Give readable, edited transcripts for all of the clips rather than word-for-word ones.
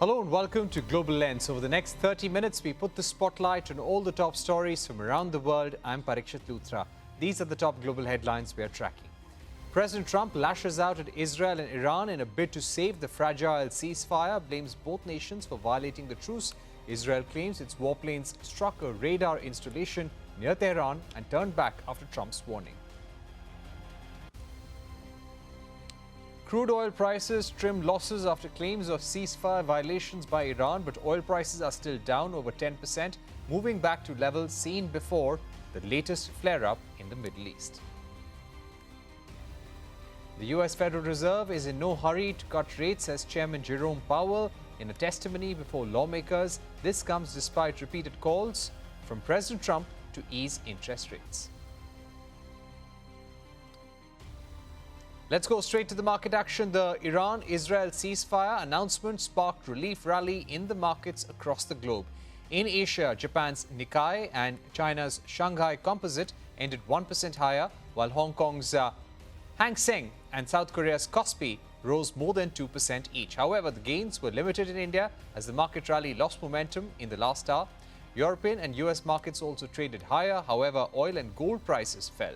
Hello and welcome to Global Lens. Over the next 30 minutes, we put the spotlight on all the top stories from around the world. I'm Parikshit Luthra. These are the top global headlines we are tracking. President Trump lashes out at Israel and Iran in a bid to save the fragile ceasefire, blames both nations for violating the truce. Israel claims its warplanes struck a radar installation near Tehran and turned back after Trump's warning. Crude oil prices trimmed losses after claims of ceasefire violations by Iran, but oil prices are still down over 10%, moving back to levels seen before the latest flare-up in the Middle East. The U.S. Federal Reserve is in no hurry to cut rates, says Chairman Jerome Powell in a testimony before lawmakers. This comes despite repeated calls from President Trump to ease interest rates. Let's go straight to the market action. The Iran-Israel ceasefire announcement sparked relief rally in the markets across the globe. In Asia, Japan's Nikkei and China's Shanghai Composite ended 1% higher, while Hong Kong's Hang Seng and South Korea's Kospi rose more than 2% each. However, the gains were limited in India as the market rally lost momentum in the last hour. European and US markets also traded higher. However, oil and gold prices fell.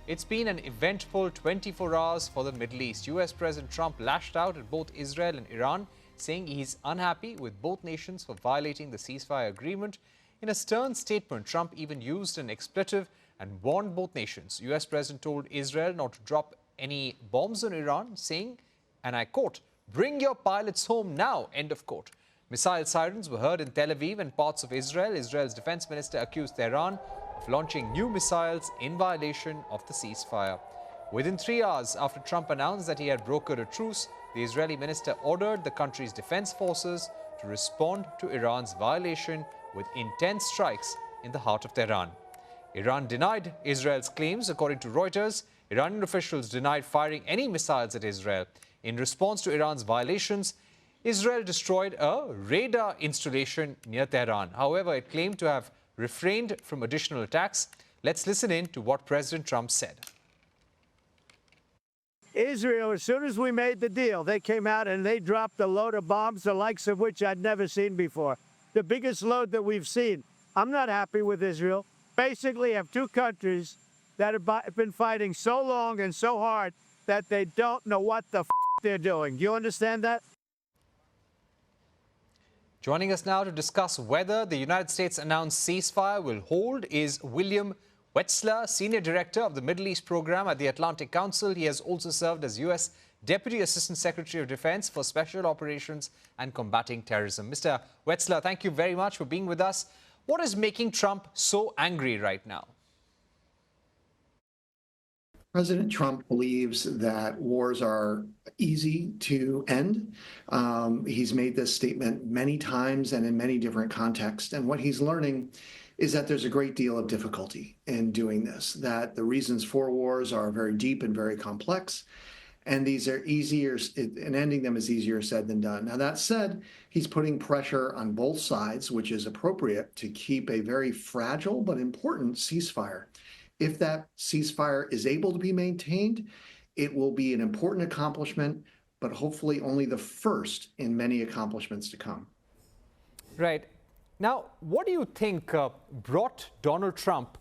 It's been an eventful 24 hours for the Middle East. US President Trump lashed out at both Israel and Iran, saying he's unhappy with both nations for violating the ceasefire agreement. In a stern statement, Trump even used an expletive and warned both nations. US President told Israel not to drop any bombs on Iran, saying, and I quote, "Bring your pilots home now," end of quote. Missile sirens were heard in Tel Aviv and parts of Israel. Israel's defense minister accused Tehran of launching new missiles in violation of the ceasefire. Within 3 hours after Trump announced that he had brokered a truce, the Israeli minister ordered the country's defense forces to respond to Iran's violation with intense strikes in the heart of Tehran. Iran denied Israel's claims. According to Reuters, Iranian officials denied firing any missiles at Israel. In response to Iran's violations, Israel destroyed a radar installation near Tehran. However, it claimed to have refrained from additional attacks. Let's listen in to what President Trump said. Israel, as soon as we made the deal, they came out and they dropped a load of bombs, the likes of which I'd never seen before. The biggest load that we've seen. I'm not happy with Israel. Basically, have two countries that have been fighting so long and so hard that they don't know what the they're doing. Do you understand that? Joining us now to discuss whether the United States announced ceasefire will hold is William Wechsler, Senior Director of the Middle East Program at the Atlantic Council. He has also served as U.S. Deputy Assistant Secretary of Defense for Special Operations and Combating Terrorism. Mr. Wechsler, thank you very much for being with us. What is making Trump so angry right now? President Trump believes that wars are easy to end. He's made this statement many times and in many different contexts. And what he's learning is that there's a great deal of difficulty in doing this, that the reasons for wars are very deep and very complex. And these are easier, and ending them is easier said than done. Now, that said, he's putting pressure on both sides, which is appropriate to keep a very fragile but important ceasefire. If that ceasefire is able to be maintained, it will be an important accomplishment, but hopefully only the first in many accomplishments to come. Right. Now, what do you think brought Donald Trump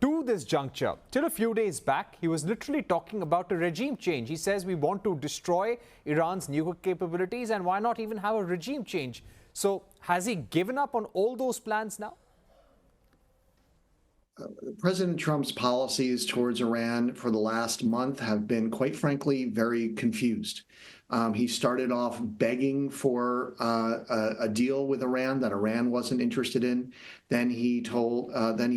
to this juncture? Till a few days back, he was literally talking about a regime change. He says we want to destroy Iran's nuclear capabilities, and why not even have a regime change? So has he given up on all those plans now? President Trump's policies towards Iran for the last month have been, quite frankly, very confused. He started off begging for a deal with Iran that Iran wasn't interested in. Then he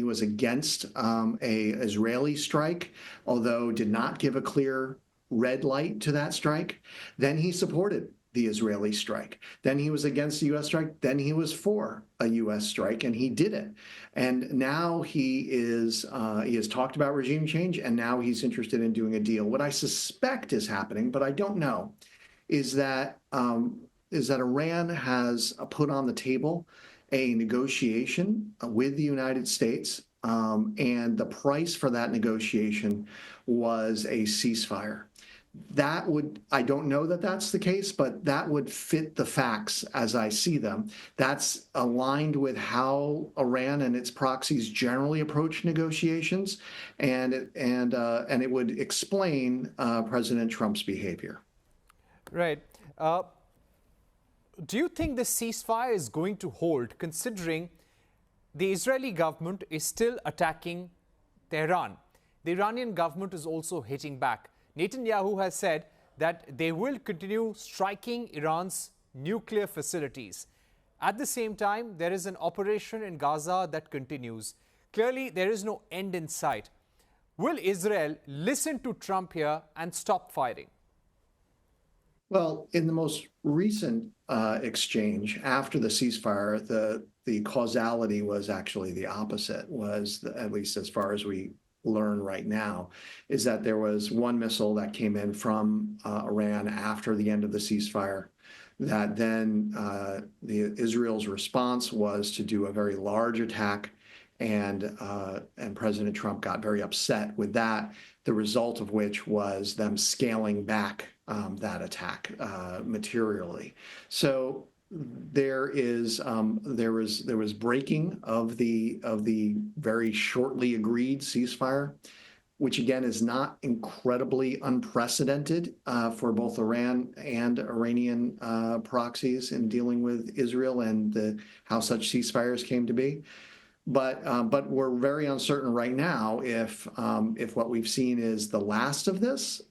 was against a Israeli strike, although did not give a clear red light to that strike. Then he supported the Israeli strike. Then he was against the U.S. strike. Then he was for a U.S. strike, and he did it. And now he has talked about regime change, and now he's interested in doing a deal. What I suspect is happening, but I don't know, is that Iran has put on the table a negotiation with the United States, and the price for that negotiation was a ceasefire. I don't know that that's the case, but that would fit the facts as I see them. That's aligned with how Iran and its proxies generally approach negotiations, and it would explain President Trump's behavior. Right. Do you think the ceasefire is going to hold, considering the Israeli government is still attacking Tehran? The Iranian government is also hitting back. Netanyahu has said that they will continue striking Iran's nuclear facilities. At the same time, there is an operation in Gaza that continues. Clearly, there is no end in sight. Will Israel listen to Trump here and stop fighting? Well, in the most recent exchange after the ceasefire, the causality was actually the opposite, at least as far as we learn right now, is that there was one missile that came in from Iran after the end of the ceasefire, that then Israel's response was to do a very large attack, and President Trump got very upset with that, the result of which was them scaling back that attack materially. So there was breaking of the very shortly agreed ceasefire, which again is not incredibly unprecedented for both Iran and Iranian proxies in dealing with Israel and how such ceasefires came to be. But we're very uncertain right now if what we've seen is the last of this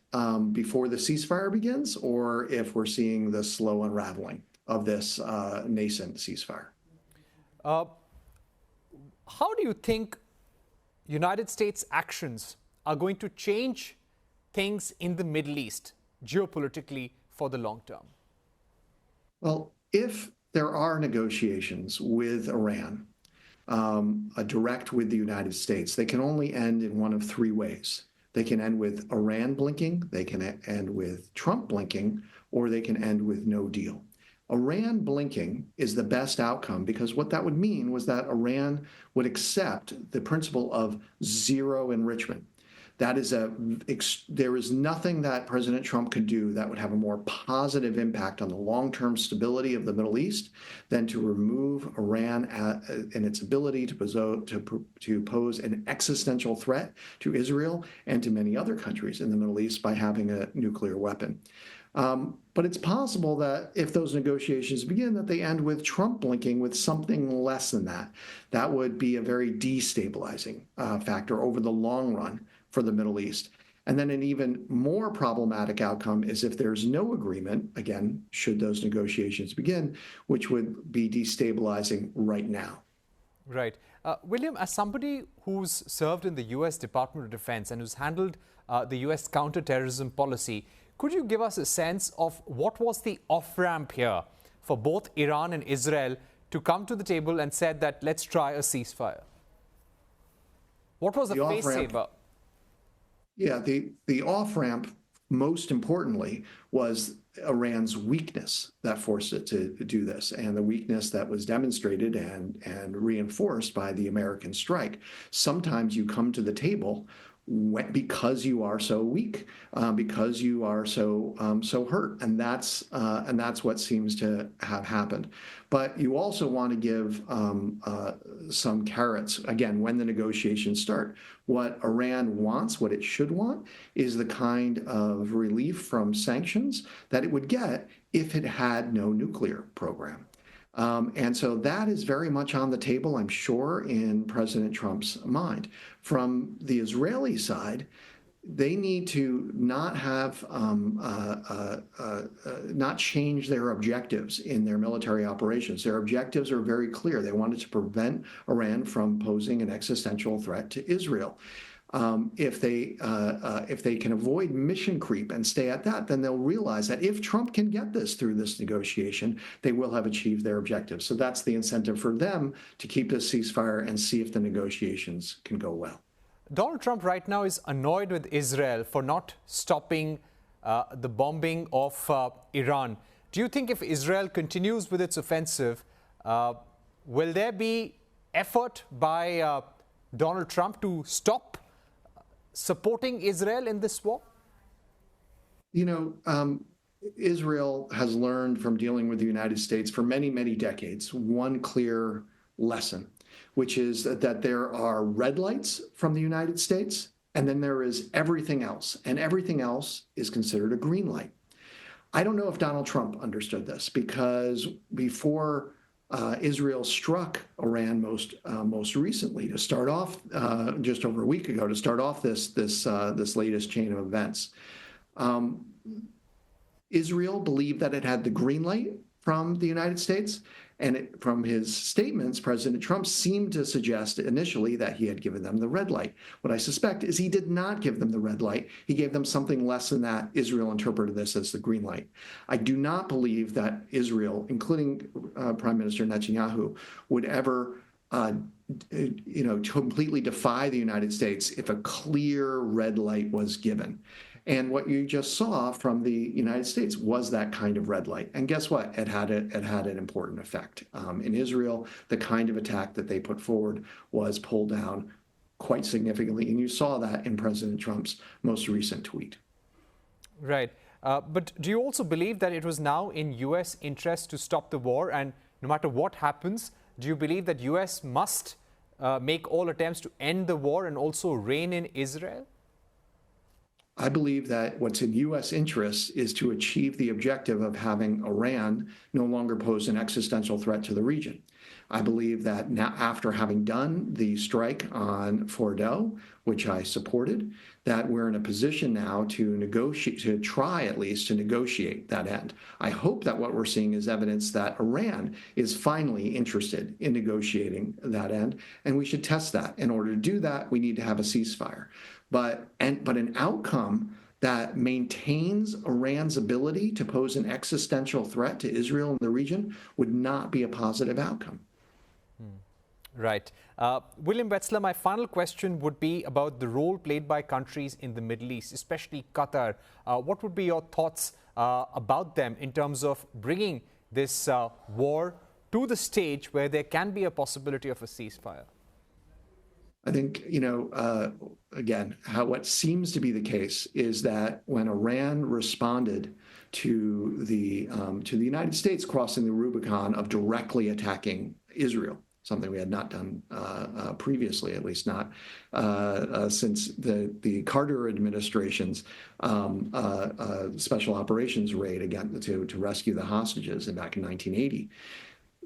before the ceasefire begins, or if we're seeing the slow unraveling of this nascent ceasefire. How do you think United States actions are going to change things in the Middle East geopolitically for the long term? Well, if there are negotiations with Iran, direct with the United States, they can only end in one of three ways. They can end with Iran blinking, they can end with Trump blinking, or they can end with no deal. Iran blinking is the best outcome, because what that would mean was that Iran would accept the principle of zero enrichment. There is nothing that President Trump could do that would have a more positive impact on the long-term stability of the Middle East than to remove Iran in its ability to pose an existential threat to Israel and to many other countries in the Middle East by having a nuclear weapon. But it's possible that if those negotiations begin, that they end with Trump blinking with something less than that. That would be a very destabilizing factor over the long run for the Middle East. And then an even more problematic outcome is if there's no agreement, again, should those negotiations begin, which would be destabilizing right now. Right. William, as somebody who's served in the U.S. Department of Defense and who's handled the U.S. counterterrorism policy, could you give us a sense of what was the off-ramp here for both Iran and Israel to come to the table and said that let's try a ceasefire? What was the face saver? Yeah, the off-ramp, most importantly, was Iran's weakness that forced it to do this, and the weakness that was demonstrated and reinforced by the American strike. Sometimes you come to the table because you are so weak, because you are so hurt, and that's what seems to have happened. But you also want to give some carrots again when the negotiations start. What Iran wants, what it should want, is the kind of relief from sanctions that it would get if it had no nuclear program. And so that is very much on the table, I'm sure, in President Trump's mind. From the Israeli side, they need to not have not change their objectives in their military operations. Their objectives are very clear. They wanted to prevent Iran from posing an existential threat to Israel. If they can avoid mission creep and stay at that, then they'll realize that if Trump can get this through this negotiation, they will have achieved their objectives. So that's the incentive for them to keep this ceasefire and see if the negotiations can go well. Donald Trump right now is annoyed with Israel for not stopping the bombing of Iran. Do you think if Israel continues with its offensive, will there be effort by Donald Trump to stop supporting Israel in this war? Israel has learned from dealing with the United States for many, many decades one clear lesson, which is that there are red lights from the United States, and then there is everything else, and everything else is considered a green light. I don't know if Donald Trump understood this, because before Israel struck Iran most recently to start off just over a week ago to start off this latest chain of events. Israel believed that it had the green light from the United States, and from his statements, President Trump seemed to suggest initially that he had given them the red light. What I suspect is he did not give them the red light. He gave them something less than that. Israel interpreted this as the green light. I do not believe that Israel, including Prime Minister Netanyahu, would ever completely defy the United States if a clear red light was given. And what you just saw from the United States was that kind of red light. And guess what? It had an important effect. In Israel, the kind of attack that they put forward was pulled down quite significantly. And you saw that in President Trump's most recent tweet. Right. But do you also believe that it was now in U.S. interest to stop the war? And no matter what happens, do you believe that U.S. must make all attempts to end the war and also rein in Israel? I believe that what's in U.S. interest is to achieve the objective of having Iran no longer pose an existential threat to the region. I believe that now, after having done the strike on Fordo, which I supported, that we're in a position now to negotiate, to try at least to negotiate that end. I hope that what we're seeing is evidence that Iran is finally interested in negotiating that end, and we should test that. In order to do that, we need to have a ceasefire. But an outcome that maintains Iran's ability to pose an existential threat to Israel and the region would not be a positive outcome. Right. William Wechsler, my final question would be about the role played by countries in the Middle East, especially Qatar. What would be your thoughts about them in terms of bringing this war to the stage where there can be a possibility of a ceasefire? I think, again, what seems to be the case is that when Iran responded to the United States crossing the Rubicon of directly attacking Israel, something we had not done previously, at least not since the Carter administration's special operations raid again to rescue the hostages back in 1980.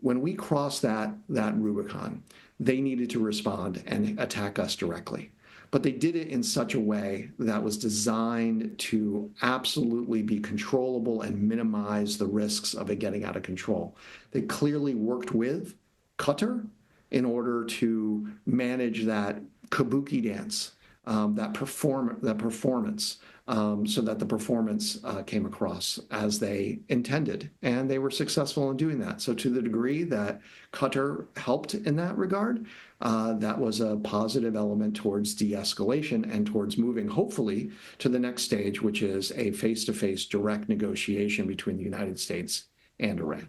When we crossed that Rubicon, they needed to respond and attack us directly. But they did it in such a way that was designed to absolutely be controllable and minimize the risks of it getting out of control. They clearly worked with Qatar in order to manage that kabuki dance, that performance, so that the performance came across as they intended. And they were successful in doing that. So to the degree that Qatar helped in that regard, that was a positive element towards de-escalation and towards moving, hopefully, to the next stage, which is a face-to-face direct negotiation between the United States and Iran.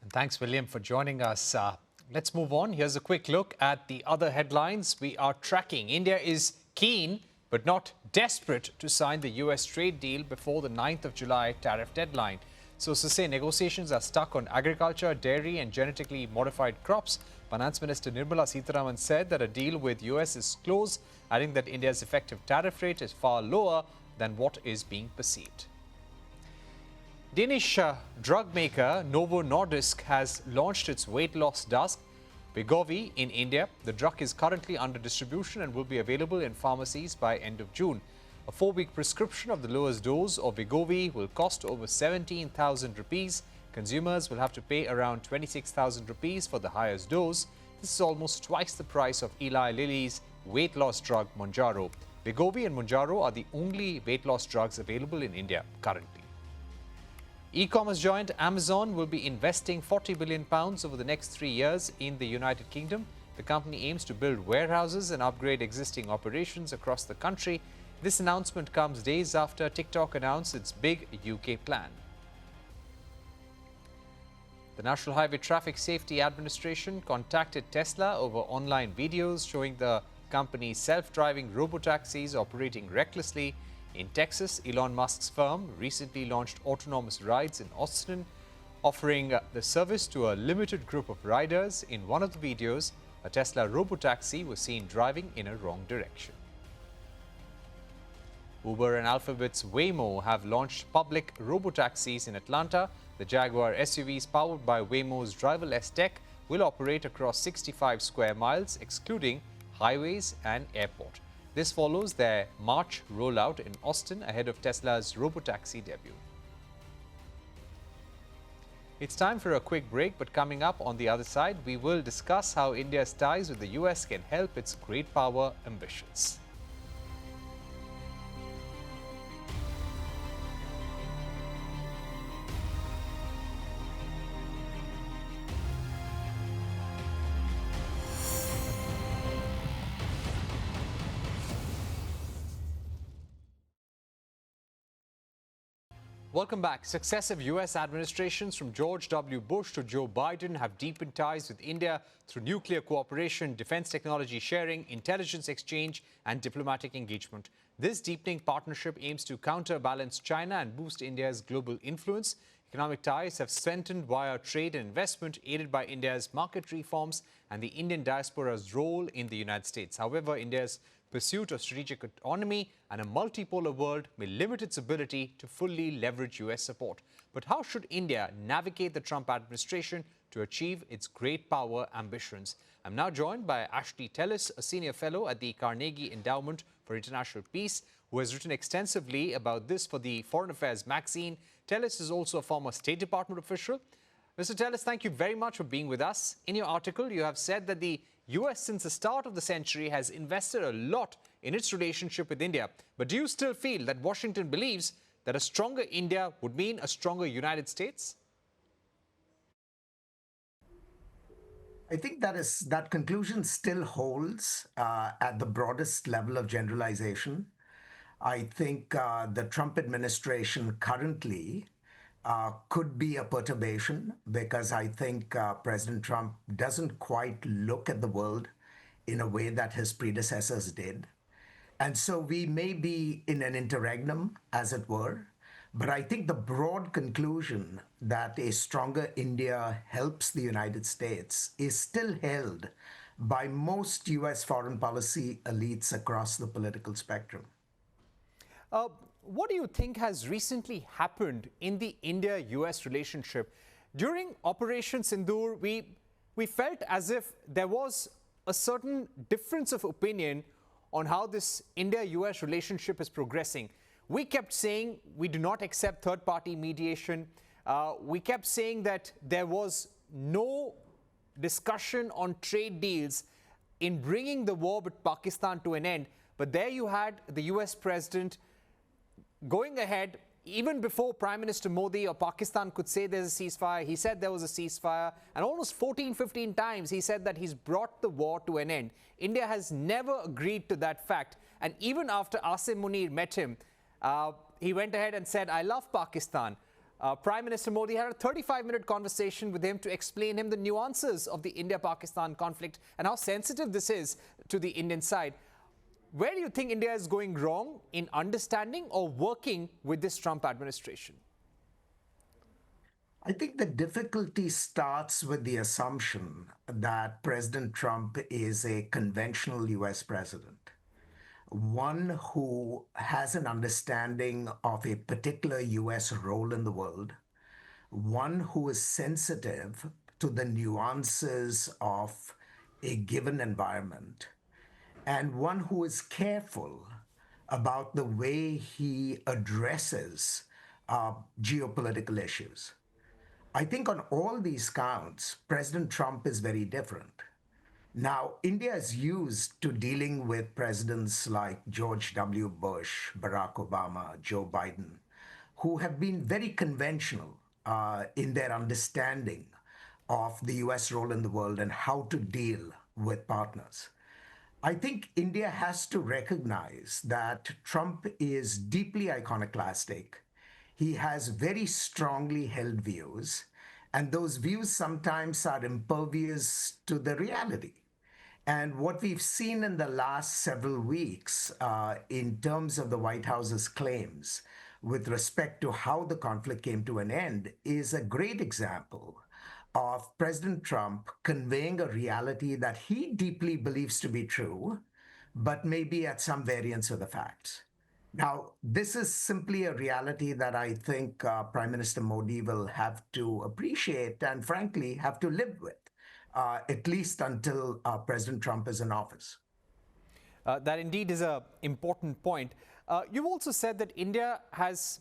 And thanks, William, for joining us. Let's move on. Here's a quick look at the other headlines we are tracking. India is keen but not desperate to sign the U.S. trade deal before the 9th of July tariff deadline. Sources say negotiations are stuck on agriculture, dairy and genetically modified crops. Finance Minister Nirmala Sitharaman said that a deal with U.S. is close, adding that India's effective tariff rate is far lower than what is being perceived. Danish drug maker Novo Nordisk has launched its weight loss drug, Wegovy, in India. The drug is currently under distribution and will be available in pharmacies by end of June. A 4-week prescription of the lowest dose of Wegovy will cost over 17,000 rupees. Consumers will have to pay around 26,000 rupees for the highest dose. This is almost twice the price of Eli Lilly's weight loss drug Mounjaro. Wegovy and Mounjaro are the only weight loss drugs available in India currently. E-commerce giant Amazon will be investing £40 billion over the next 3 years in the United Kingdom. The company aims to build warehouses and upgrade existing operations across the country. This announcement comes days after TikTok announced its big UK plan. The National Highway Traffic Safety Administration contacted Tesla over online videos showing the company's self-driving robotaxis operating recklessly. In Texas, Elon Musk's firm recently launched autonomous rides in Austin, offering the service to a limited group of riders. In one of the videos, a Tesla robotaxi was seen driving in a wrong direction. Uber and Alphabet's Waymo have launched public robotaxis in Atlanta. The Jaguar SUVs powered by Waymo's driverless tech will operate across 65 square miles, excluding highways and airport. This follows their March rollout in Austin ahead of Tesla's robotaxi debut. It's time for a quick break, but coming up on the other side, we will discuss how India's ties with the US can help its great power ambitions. Welcome back. Successive U.S. administrations from George W. Bush to Joe Biden have deepened ties with India through nuclear cooperation, defense technology sharing, intelligence exchange, and diplomatic engagement. This deepening partnership aims to counterbalance China and boost India's global influence. Economic ties have strengthened via trade and investment, aided by India's market reforms and the Indian diaspora's role in the United States. However, India's pursuit of strategic autonomy and a multipolar world may limit its ability to fully leverage US support. But how should India navigate the Trump administration to achieve its great power ambitions? I'm now joined by Ashley Tellis, a senior fellow at the Carnegie Endowment for International Peace, who has written extensively about this for the Foreign Affairs magazine. Tellis is also a former State Department official. Mr. Tellis, thank you very much for being with us. In your article, you have said that the US, since the start of the century, has invested a lot in its relationship with India. But do you still feel that Washington believes that a stronger India would mean a stronger United States? I think that conclusion still holds at the broadest level of generalization. I think the Trump administration currently could be a perturbation because I think President Trump doesn't quite look at the world in a way that his predecessors did. And so we may be in an interregnum, as it were. But I think the broad conclusion that a stronger India helps the United States is still held by most US foreign policy elites across the political spectrum. What do you think has recently happened in the India-US relationship? During Operation Sindoor, we felt as if there was a certain difference of opinion on how this India-US relationship is progressing. We kept saying we do not accept third-party mediation. We kept saying that there was no discussion on trade deals in bringing the war with Pakistan to an end. But there you had the US president going ahead, even before Prime Minister Modi or Pakistan could say there's a ceasefire. He said there was a ceasefire, and almost 14, 15 times he said that he's brought the war to an end. India has never agreed to that fact. And even after Asim Munir met him, he went ahead and said, I love Pakistan. Prime Minister Modi had a 35-minute conversation with him to explain him the nuances of the India-Pakistan conflict and how sensitive this is to the Indian side. Where do you think India is going wrong in understanding or working with this Trump administration? I think the difficulty starts with the assumption that President Trump is a conventional US president, one who has an understanding of a particular US role in the world, one who is sensitive to the nuances of a given environment, and one who is careful about the way he addresses geopolitical issues. I think on all these counts, President Trump is very different. Now, India is used to dealing with presidents like George W. Bush, Barack Obama, Joe Biden, who have been very conventional in their understanding of the US role in the world and how to deal with partners. I think India has to recognize that Trump is deeply iconoclastic. He has very strongly held views, and those views sometimes are impervious to the reality. And what we've seen in the last several weeks in terms of the White House's claims with respect to how the conflict came to an end is a great example of President Trump conveying a reality that he deeply believes to be true, but maybe at some variance of the facts. Now, this is simply a reality that I think Prime Minister Modi will have to appreciate and, frankly, have to live with, at least until President Trump is in office. That indeed is an important point. You've also said that India has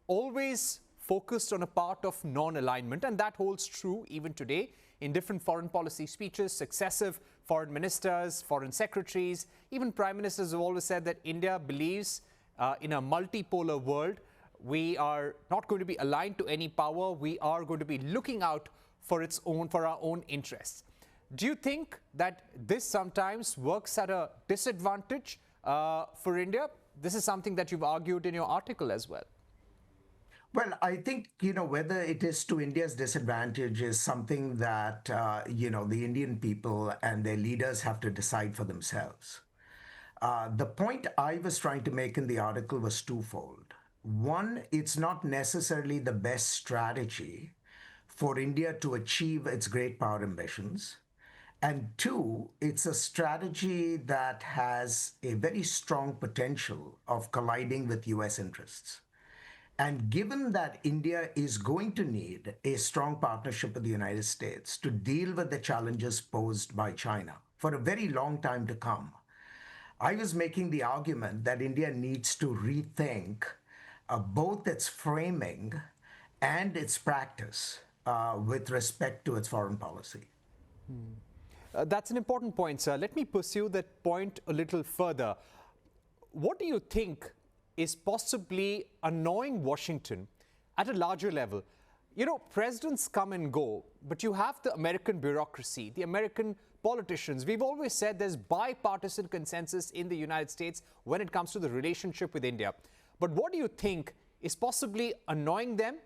always focused on a part of non-alignment, and that holds true even today in different foreign policy speeches. Successive foreign ministers, foreign secretaries, even prime ministers have always said that India believes in a multipolar world. We are not going to be aligned to any power. We are going to be looking out for our own interests. Do you think that this sometimes works at a disadvantage for India? This is something that you've argued in your article as well. Well, I think, whether it is to India's disadvantage is something that, the Indian people and their leaders have to decide for themselves. The point I was trying to make in the article was twofold. One, it's not necessarily the best strategy for India to achieve its great power ambitions. And two, it's a strategy that has a very strong potential of colliding with US interests. And given that India is going to need a strong partnership with the United States to deal with the challenges posed by China for a very long time to come, I was making the argument that India needs to rethink both its framing and its practice with respect to its foreign policy. That's an important point, sir. Let me pursue that point a little further. What do you think is possibly annoying Washington at a larger level? Presidents come and go, but you have the American bureaucracy, the American politicians. We've always said there's bipartisan consensus in the United States when it comes to the relationship with India. But what do you think is possibly annoying them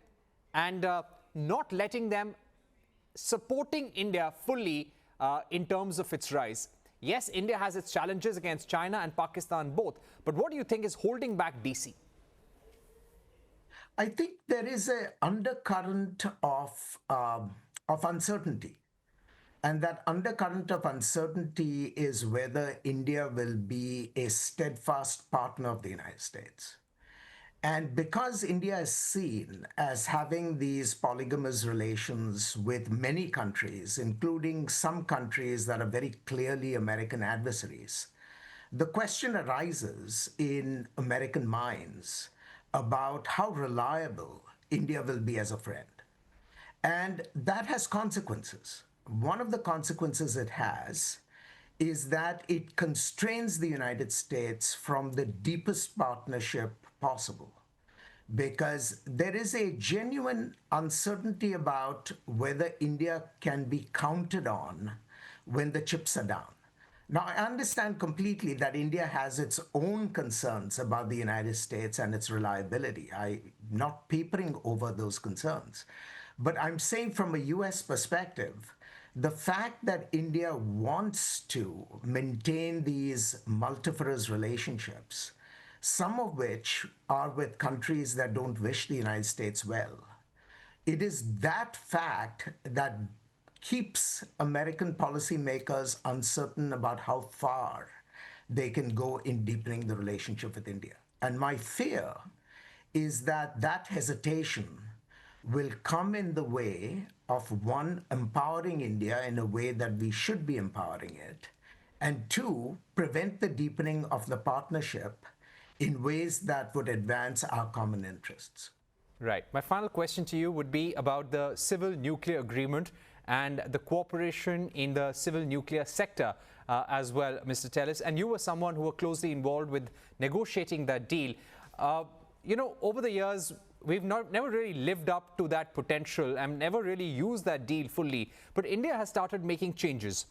and not letting them supporting India fully in terms of its rise? Yes, India has its challenges against China and Pakistan both, but what do you think is holding back DC? I think there is an undercurrent of uncertainty. And that undercurrent of uncertainty is whether India will be a steadfast partner of the United States. And because India is seen as having these polygamous relations with many countries, including some countries that are very clearly American adversaries, the question arises in American minds about how reliable India will be as a friend. And that has consequences. One of the consequences it has is that it constrains the United States from the deepest partnership possible, because there is a genuine uncertainty about whether India can be counted on when the chips are down. Now, I understand completely that India has its own concerns about the United States and its reliability. I'm not papering over those concerns. But I'm saying from a US perspective, the fact that India wants to maintain these multiferous relationships, some of which are with countries that don't wish the United States well, it is that fact that keeps American policymakers uncertain about how far they can go in deepening the relationship with India. And my fear is that that hesitation will come in the way of, one, empowering India in a way that we should be empowering it, and two, prevent the deepening of the partnership in ways that would advance our common interests. Right. My final question to you would be about the civil nuclear agreement and the cooperation in the civil nuclear sector as well, Mr. Tellis. And you were someone who were closely involved with negotiating that deal. Over the years, we've never really lived up to that potential and never really used that deal fully. But India has started making changes.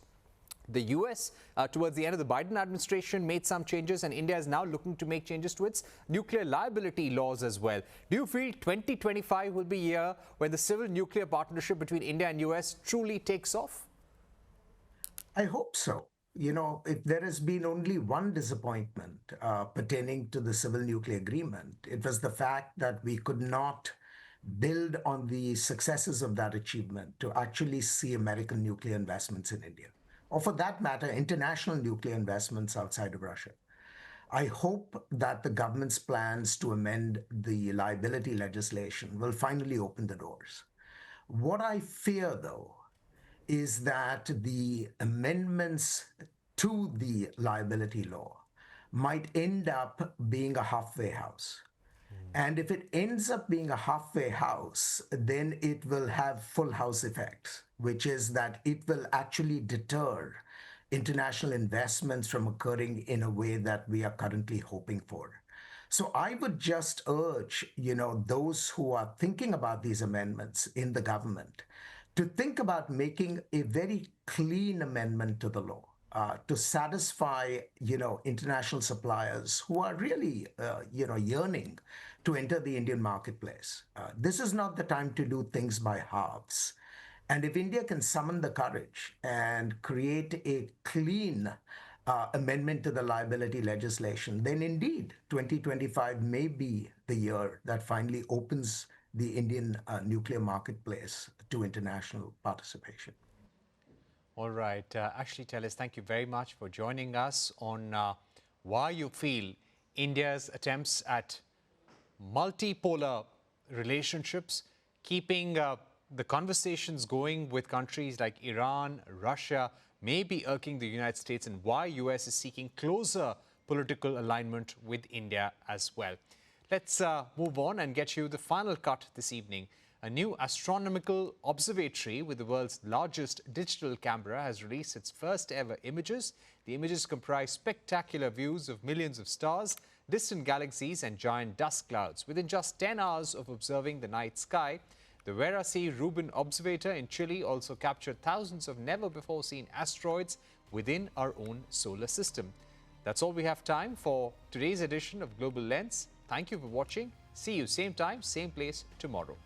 The US, towards the end of the Biden administration, made some changes, and India is now looking to make changes to its nuclear liability laws as well. Do you feel 2025 will be a year when the civil nuclear partnership between India and US truly takes off? I hope so. if there has been only one disappointment pertaining to the civil nuclear agreement, it was the fact that we could not build on the successes of that achievement to actually see American nuclear investments in India, or for that matter, international nuclear investments outside of Russia. I hope that the government's plans to amend the liability legislation will finally open the doors. What I fear, though, is that the amendments to the liability law might end up being a halfway house. And if it ends up being a halfway house, then it will have full house effects, which is that it will actually deter international investments from occurring in a way that we are currently hoping for. So I would just urge, those who are thinking about these amendments in the government to think about making a very clean amendment to the law. To satisfy, international suppliers who are really, yearning to enter the Indian marketplace. This is not the time to do things by halves. And if India can summon the courage and create a clean amendment to the liability legislation, then indeed 2025 may be the year that finally opens the Indian nuclear marketplace to international participation. All right. Actually, Tellis, thank you very much for joining us on why you feel India's attempts at multipolar relationships, keeping the conversations going with countries like Iran, Russia, may be irking the United States, and why US is seeking closer political alignment with India as well. Let's move on and get you the final cut this evening. A new astronomical observatory with the world's largest digital camera has released its first ever images. The images comprise spectacular views of millions of stars, distant galaxies and giant dust clouds. Within just 10 hours of observing the night sky, the Vera C. Rubin Observator in Chile also captured thousands of never-before-seen asteroids within our own solar system. That's all we have time for today's edition of Global Lens. Thank you for watching. See you same time, same place tomorrow.